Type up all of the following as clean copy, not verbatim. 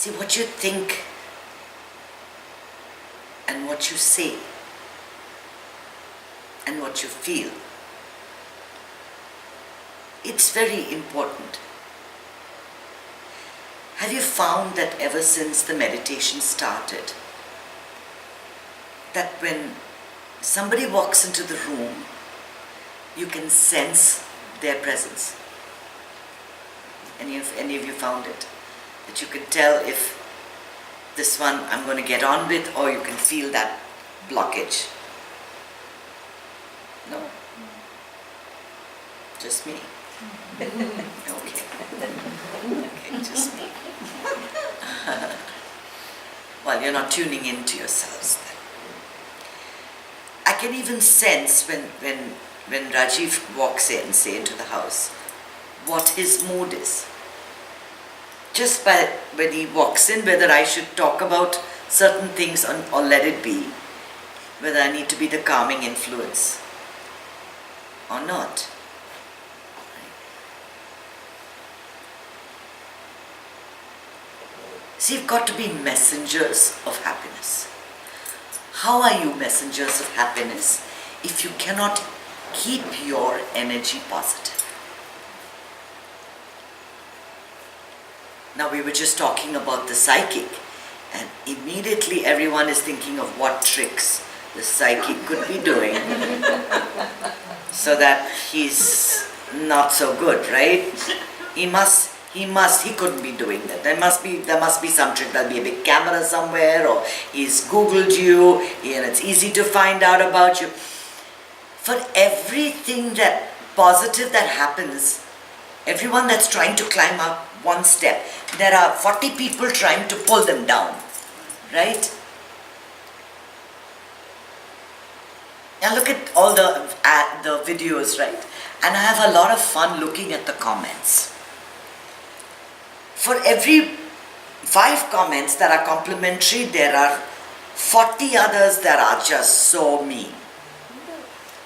See, what you think and what you say and what you feel, it's very important. Have you found that ever since the meditation started, that when somebody walks into the room, you can sense their presence? Any of you found it? That you can tell if this one I'm going to get on with, or you can feel that blockage? No? Just me? Okay. Okay, just me. Well, you're not tuning into yourselves then. I can even sense when Rajiv walks in, say, into the house, what his mood is. Just by when he walks in, whether I should talk about certain things or let it be, whether I need to be the calming influence or not. See, you've got to be messengers of happiness. How are you messengers of happiness if you cannot keep your energy positive? Now, we were just talking about the psychic, and immediately everyone is thinking of what tricks the psychic could be doing so that he's not so good, right? He couldn't be doing that. There must be some trick. There'll be a big camera somewhere, or he's Googled you, and it's easy to find out about you. For everything that positive that happens, everyone that's trying to climb up one step, there are 40 people trying to pull them down, right? Now look at all the videos, right? And I have a lot of fun looking at the comments. For every 5 comments that are complimentary, there are 40 others that are just so mean.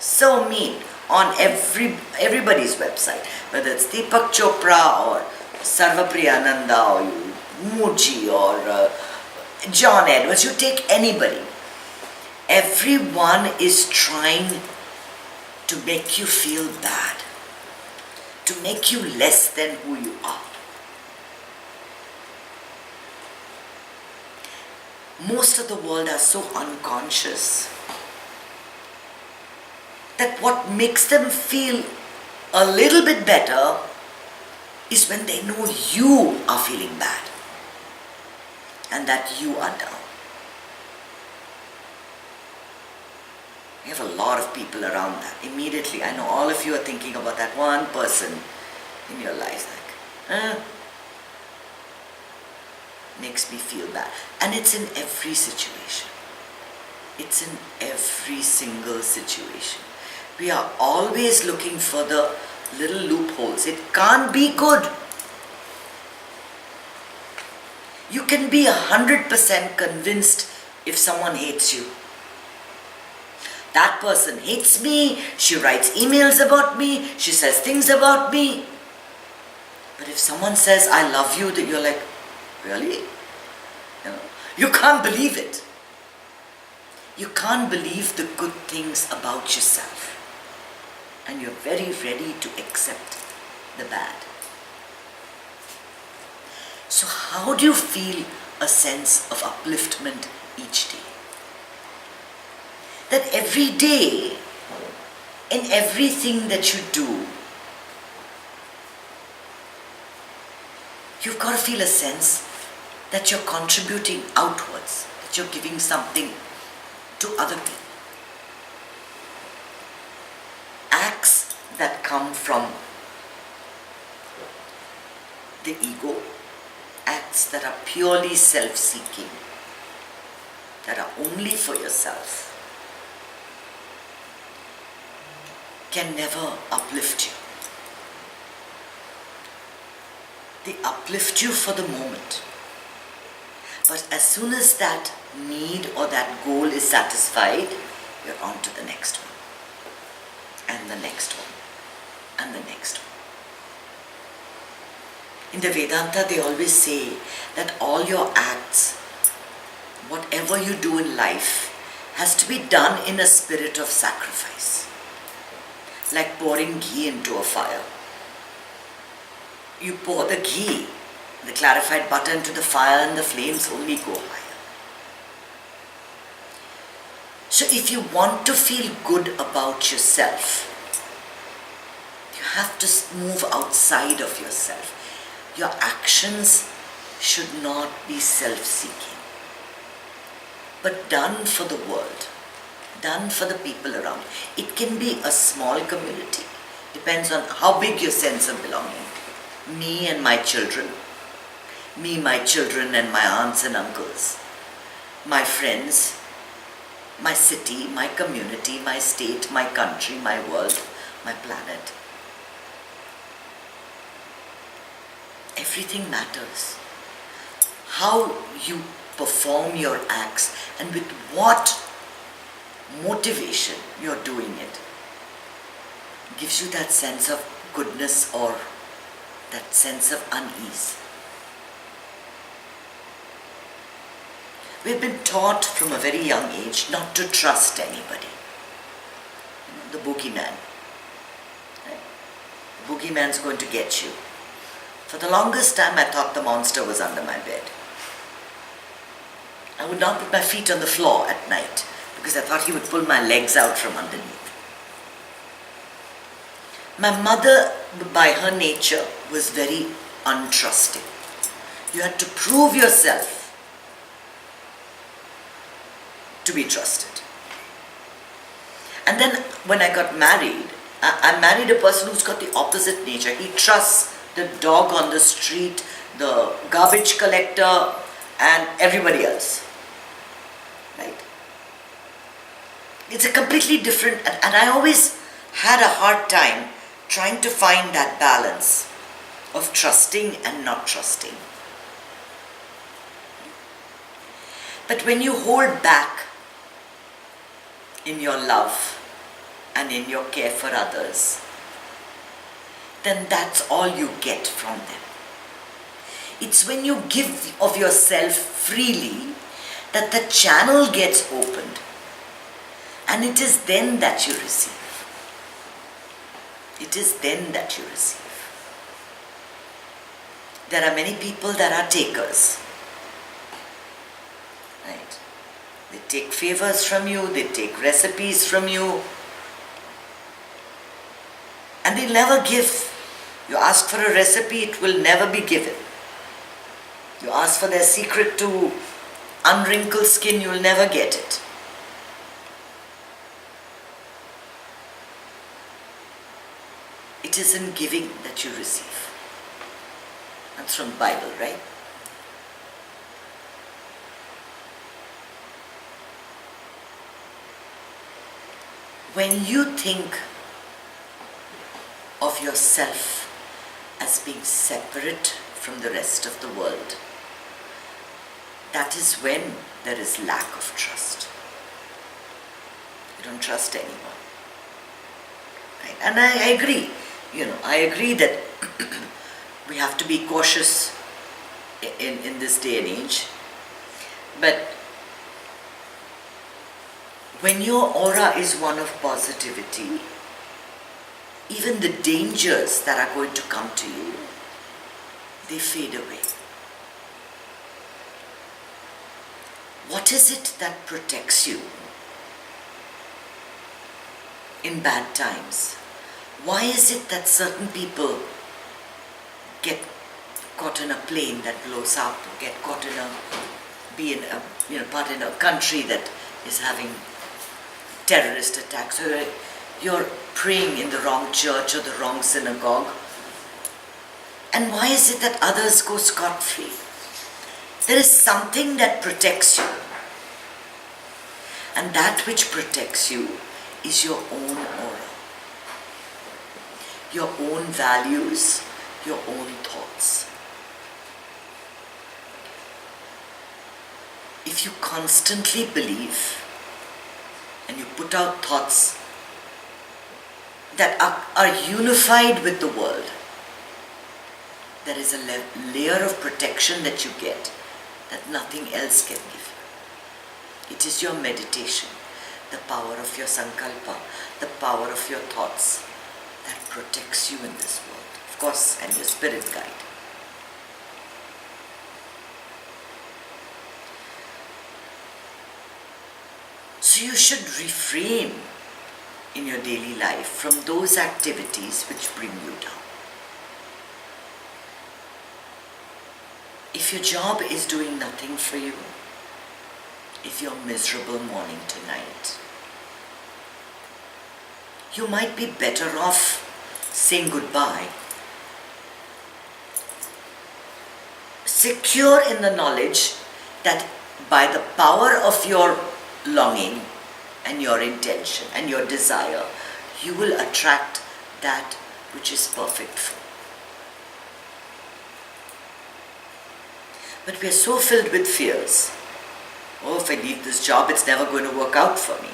So mean on everybody's website, whether it's Deepak Chopra or Sarvapriyananda or Muji or John Edwards, you take anybody. Everyone is trying to make you feel bad, to make you less than who you are. Most of the world are so unconscious that what makes them feel a little bit better is when they know you are feeling bad and that you are down. We have a lot of people around that. Immediately, I know all of you are thinking about that one person in your life, like, makes me feel bad. And it's in every situation. It's in every single situation. We are always looking for the little loopholes. It can't be good. You can be 100% convinced if someone hates you. That person hates me, she writes emails about me, she says things about me. But if someone says, I love you, that you're like, really? You can't believe it. You can't believe the good things about yourself. And you're very ready to accept the bad. So how do you feel a sense of upliftment each day? That every day, in everything that you do, you've got to feel a sense that you're contributing outwards, that you're giving something to other people. Acts that come from the ego, acts that are purely self-seeking, that are only for yourself, can never uplift you. They uplift you for the moment. But as soon as that need or that goal is satisfied, you're on to the next one. And the next one. And the next one. In the Vedanta, they always say that all your acts, whatever you do in life, has to be done in a spirit of sacrifice. Like pouring ghee into a fire. You pour the ghee, the clarified butter, into the fire, and the flames only go higher. So if you want to feel good about yourself, you have to move outside of yourself. Your actions should not be self-seeking, but done for the world, done for the people around. It can be a small community, depends on how big your sense of belonging. Me and my children, me, my children and my aunts and uncles, my friends, my city, my community, my state, my country, my world, my planet. Everything matters. How you perform your acts and with what motivation you're doing it gives you that sense of goodness or that sense of unease. We've been taught from a very young age not to trust anybody. The boogeyman. Right? The boogeyman's going to get you. For the longest time, I thought the monster was under my bed. I would not put my feet on the floor at night because I thought he would pull my legs out from underneath. My mother, by her nature, was very untrusting. You had to prove yourself to be trusted. And then when I got married, I married a person who's got the opposite nature. He trusts the dog on the street, the garbage collector, and everybody else. Right? It's a completely different, and I always had a hard time trying to find that balance of trusting and not trusting. But when you hold back in your love and in your care for others, then that's all you get from them. It's when you give of yourself freely that the channel gets opened, and it is then that you receive. It is then that you receive. There are many people that are takers. Right? They take favors from you, they take recipes from you, and they never give. You ask for a recipe, it will never be given. You ask for their secret to unwrinkle skin, you will never get it. It is in giving that you receive. That's from the Bible, right? When you think of yourself as being separate from the rest of the world, that is when there is lack of trust. You don't trust anyone. Right? And I agree. I agree that we have to be cautious in this day and age. But when your aura is one of positivity, even the dangers that are going to come to you, they fade away. What is it that protects you in bad times? Why is it that certain people get caught in a plane that blows up, or get caught part in a country that is having terrorist attacks, or you're praying in the wrong church or the wrong synagogue? And why is it that others go scot-free? There is something that protects you. And that which protects you is your own aura. Your own values, your own thoughts. If you constantly believe and you put out thoughts that are unified with the world, there is a layer of protection that you get that nothing else can give you. It is your meditation, the power of your sankalpa, the power of your thoughts that protects you in this world. Of course, and your spirit guide. So you should refrain in your daily life from those activities which bring you down. If your job is doing nothing for you, if you're miserable morning to night, you might be better off saying goodbye, secure in the knowledge that by the power of your longing and your intention and your desire, you will attract that which is perfect for you. But we are so filled with fears. Oh, if I leave this job, it's never going to work out for me.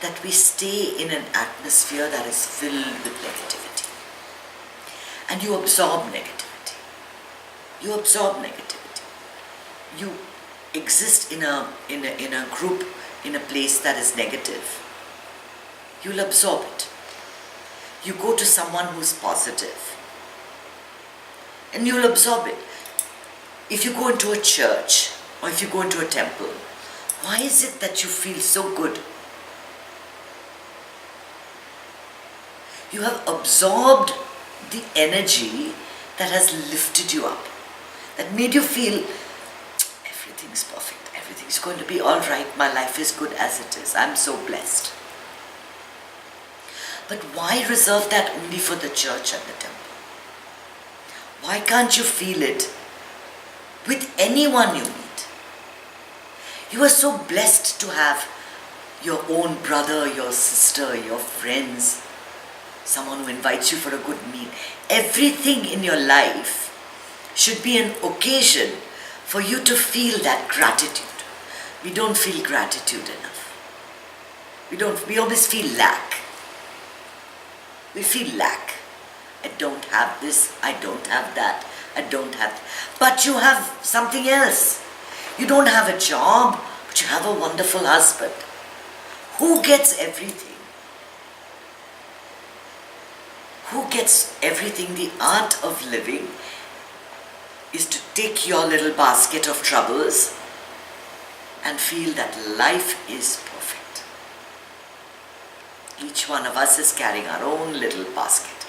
That we stay in an atmosphere that is filled with negativity. And you absorb negativity. You absorb negativity. You exist in a group, in a place that is negative. You'll absorb it. You go to someone who's positive, and you'll absorb it. If you go into a church or if you go into a temple, why is it that you feel so good? You have absorbed the energy that has lifted you up, that made you feel everything's perfect, everything's going to be all right, my life is good as it is, I'm so blessed. But why reserve that only for the church and the temple? Why can't you feel it with anyone you meet? You are so blessed to have your own brother, your sister, your friends, someone who invites you for a good meal. Everything in your life should be an occasion for you to feel that gratitude. We don't feel gratitude enough. We always feel lack. We feel lack. I don't have this, I don't have that, I don't have... But you have something else. You don't have a job, but you have a wonderful husband. Who gets everything? Who gets everything? The art of living is to take your little basket of troubles and feel that life is perfect. Each one of us is carrying our own little basket.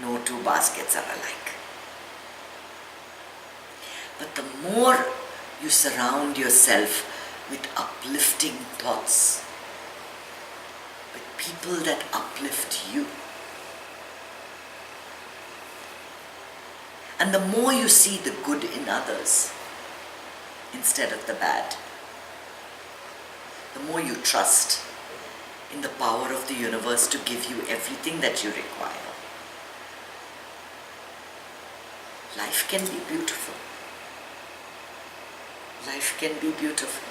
No two baskets are alike. But the more you surround yourself with uplifting thoughts, with people that uplift you, and the more you see the good in others instead of the bad, the more you trust in the power of the universe to give you everything that you require. Life can be beautiful. Life can be beautiful.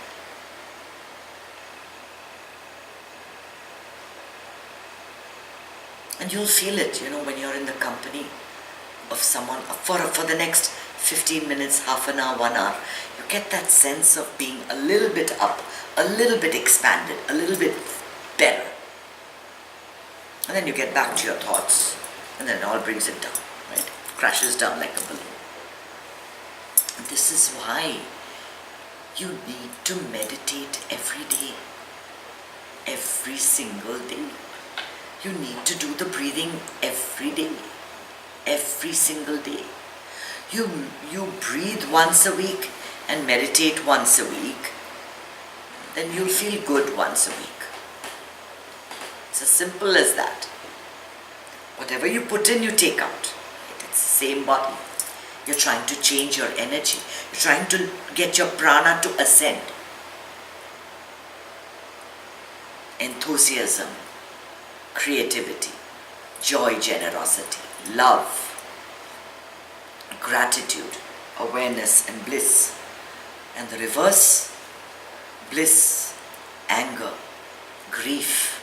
And you'll feel it, when you're in the company of someone for the next 15 minutes, half an hour, 1 hour. You get that sense of being a little bit up, a little bit expanded, a little bit better. And then you get back to your thoughts, and then it all brings it down, right? Crashes down like a balloon. And this is why you need to meditate every day, every single day. You need to do the breathing every day, every single day. You breathe once a week and meditate once a week, then you'll feel good once a week. It's as simple as that. Whatever you put in, you take out. It's the same body. You're trying to change your energy. You're trying to get your prana to ascend. Enthusiasm, creativity, joy, generosity, love, gratitude, awareness and bliss. And the reverse, bliss, anger, grief,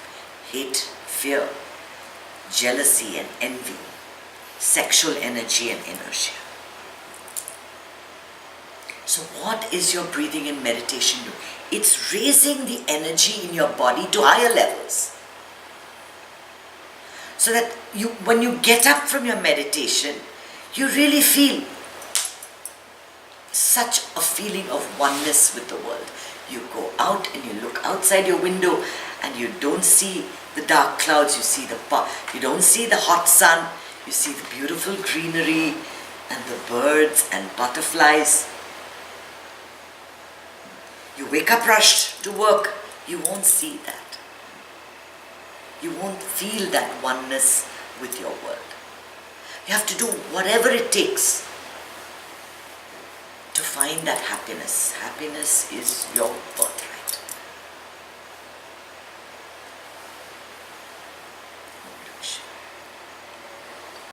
hate, fear, jealousy and envy. sexual energy and inertia. So what is your breathing and meditation doing? It's raising the energy in your body to higher levels. So that when you get up from your meditation, you really feel such a feeling of oneness with the world. You go out and you look outside your window and you don't see the dark clouds, you don't see the hot sun, you see the beautiful greenery and the birds and butterflies. You wake up rushed to work, you won't see that. You won't feel that oneness with your world. You have to do whatever it takes to find that happiness. Happiness is your birthright.